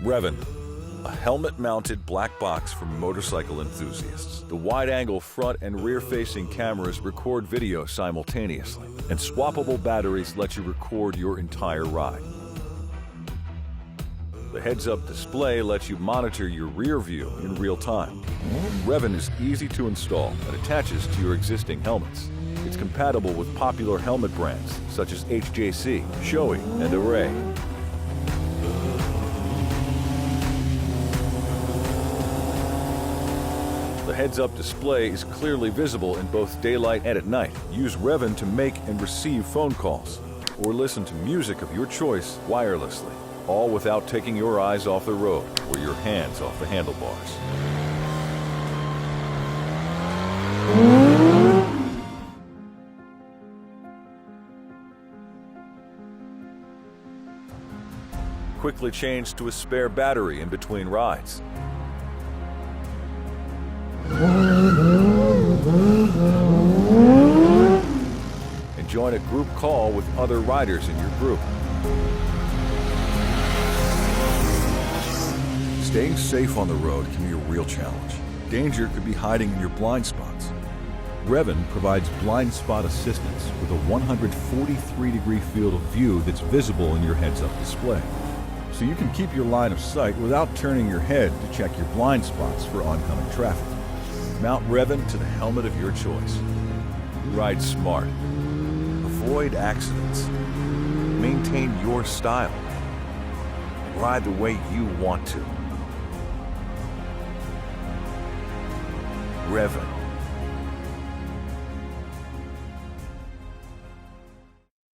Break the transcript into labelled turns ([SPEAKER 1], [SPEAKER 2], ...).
[SPEAKER 1] REVAN, a helmet-mounted black box for motorcycle enthusiasts. The wide-angle front and rear-facing cameras record video simultaneously, and swappable batteries let you record your entire ride. The heads-up display lets you monitor your rear view in real time. REVAN is easy to install and attaches to your existing helmets. It's compatible with popular helmet brands such as HJC, Shoei, and Array. The heads-up display is clearly visible in both daylight and at night. Use REVAN to make and receive phone calls or listen to music of your choice wirelessly, all without taking your eyes off the road or your hands off the handlebars. Quickly change to a spare battery in between rides. And join a group call with other riders in your group. Staying safe on the road can be a real challenge. Danger could be hiding in your blind spots. REVAN provides blind spot assistance with a 143-degree field of view that's visible in your heads-up display. So you can keep your line of sight without turning your head to check your blind spots for oncoming traffic. Mount REVAN to the helmet of your choice. Ride smart. Avoid accidents. Maintain your style. And ride the way you want to. REVAN.